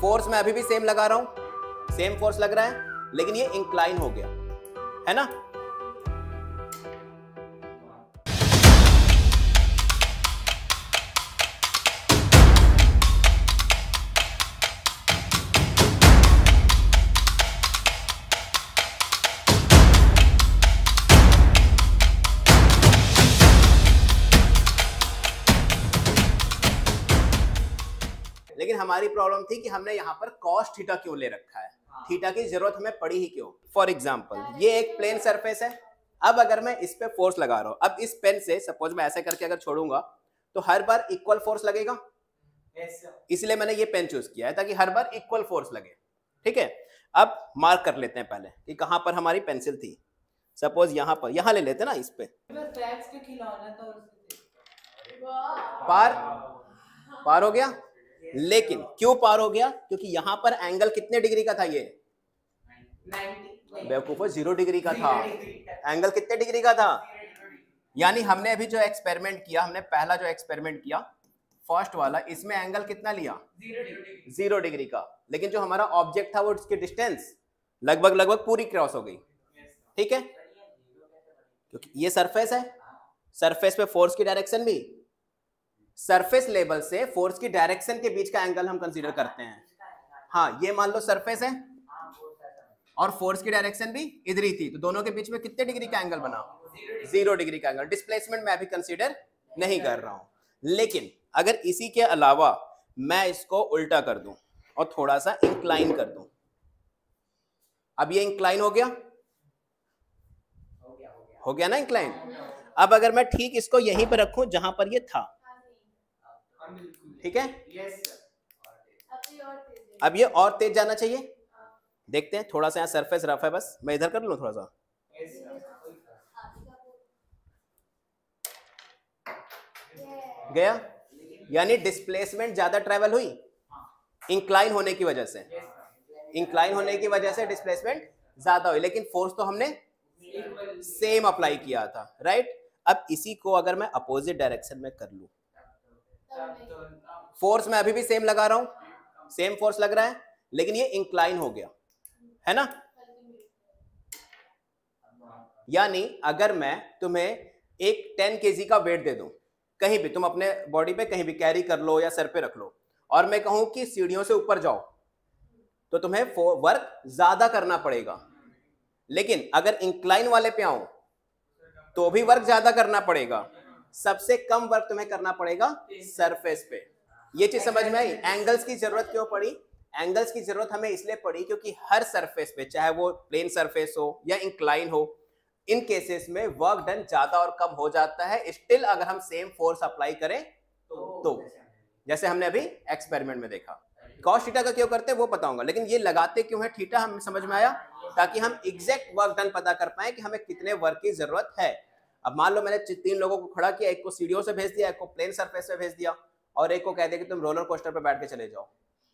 Force मैं अभी भी सेम लगा रहा हूं, सेम फोर्स लग रहा है, लेकिन ये इंक्लाइन हो गया, है ना। लेकिन हमारी प्रॉब्लम थी कि हमने यहाँ पर cos थीटा क्यों ले रखा है, थीटा की जरूरत हमें पड़ी ही क्यों। फॉर एग्जाम्पल ये एक प्लेन सरफेस है, अब अगर मैं इस पे फोर्स लगा रहा हूं, अब इस पेन से सपोज मैं ऐसे करके अगर छोड़ूंगा तो हर बार इक्वल फोर्स लगेगा, इसलिए मैंने ये पेन चूज किया है ताकि हर बार इक्वल फोर्स लगे। ठीक है, अब मार्क कर लेते हैं पहले कि कहां पर हमारी पेंसिल थी। सपोज यहां पर, यहां ले लेते हैं ना, इस पे पार हो गया। लेकिन क्यों पार हो गया, क्योंकि यहां पर एंगल कितने डिग्री का था, ये 90, बेवकूफो 0 डिग्री का था। एंगल कितने डिग्री का था, यानी हमने अभी जो एक्सपेरिमेंट किया, हमने पहला जो एक्सपेरिमेंट किया फर्स्ट वाला, इसमें एंगल कितना लिया, 0 डिग्री का, लेकिन जो हमारा ऑब्जेक्ट था वो उसकी डिस्टेंस लगभग पूरी क्रॉस हो गई। ठीक है, क्योंकि ये सरफेस है, सरफेस पे फोर्स की डायरेक्शन भी सरफेस लेवल से फोर्स की डायरेक्शन के बीच का एंगल हम कंसीडर करते हैं। हाँ, ये मान लो सरफेस है और फोर्स की डायरेक्शन भी इधर ही थी, तो दोनों के बीच में कितने डिग्री का एंगल बना, 0 डिग्री का एंगल। डिस्प्लेसमेंट मैं अभी कंसीडर नहीं कर रहा हूं। लेकिन अगर इसी के अलावा मैं इसको उल्टा कर दूं और थोड़ा सा इंक्लाइन कर दूं, अब ये इंक्लाइन हो गया ना इंक्लाइन। अब अगर मैं ठीक इसको यहीं पर रखूं जहां पर ये था, ठीक है, अब ये और तेज जाना चाहिए। देखते हैं, थोड़ा सा यहाँ सरफेस रफ है, बस मैं इधर कर लूं थोड़ा सा, गया, यानी डिस्प्लेसमेंट ज्यादा ट्रेवल हुई इंक्लाइन होने की वजह से, इंक्लाइन होने की वजह से डिस्प्लेसमेंट ज्यादा हुई, लेकिन फोर्स तो हमने सेम अप्लाई किया था, राइट। अब इसी को अगर मैं अपोजिट डायरेक्शन में कर लूं, फोर्स मैं अभी भी सेम लगा रहा हूं, सेम फोर्स लग रहा है, लेकिन ये इंक्लाइन हो गया, है ना। यानी अगर मैं तुम्हें एक 10 kg का वेट दे दूं, कहीं भी तुम अपने बॉडी पे कहीं भी कैरी कर लो या सर पे रख लो, और मैं कहूं कि सीढ़ियों से ऊपर जाओ, तो तुम्हें वर्क ज्यादा करना पड़ेगा। लेकिन अगर इंक्लाइन वाले पे आऊं तो भी वर्क ज्यादा करना पड़ेगा, सबसे कम वर्क तुम्हें करना पड़ेगा सरफेस पे। ये चीज समझ में आई। एंगल्स की जरूरत क्यों पड़ी, एंगल्स की जरूरत हमें इसलिए पड़ी क्योंकि हर सरफेस पे, चाहे वो प्लेन सरफेस हो या इंक्लाइन हो, इन केसेस में वर्क डन ज्यादा और कम हो जाता है, स्टिल अगर हम सेम फोर्स अप्लाई करें तो जैसे हमने अभी एक्सपेरिमेंट में देखा। कॉस थीटा का क्यों करते हैं वो बताऊंगा, लेकिन ये लगाते क्यों है थीटा, हमें समझ में आया, ताकि हम एग्जैक्ट वर्क डन पता कर पाए कि हमें कितने वर्क की जरूरत है। अब मान लो मैंने 3 लोगों को खड़ा किया, एक को सीढ़ियों से भेज दिया, एक को प्लेन सरफेस पे भेज दिया, और एक को कह दिया कि तुम रोलर कोस्टर पे बैठ के चले जाओ,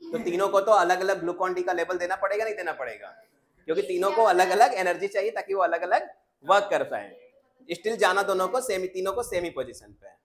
तो तीनों को तो अलग अलग ग्लूकॉन डी का लेवल देना पड़ेगा, नहीं देना पड़ेगा, क्योंकि तीनों को अलग अलग एनर्जी चाहिए ताकि वो अलग अलग वर्क कर पाए। स्टिल जाना दोनों को सेम, तीनों को सेम ही पोजीशन पे है।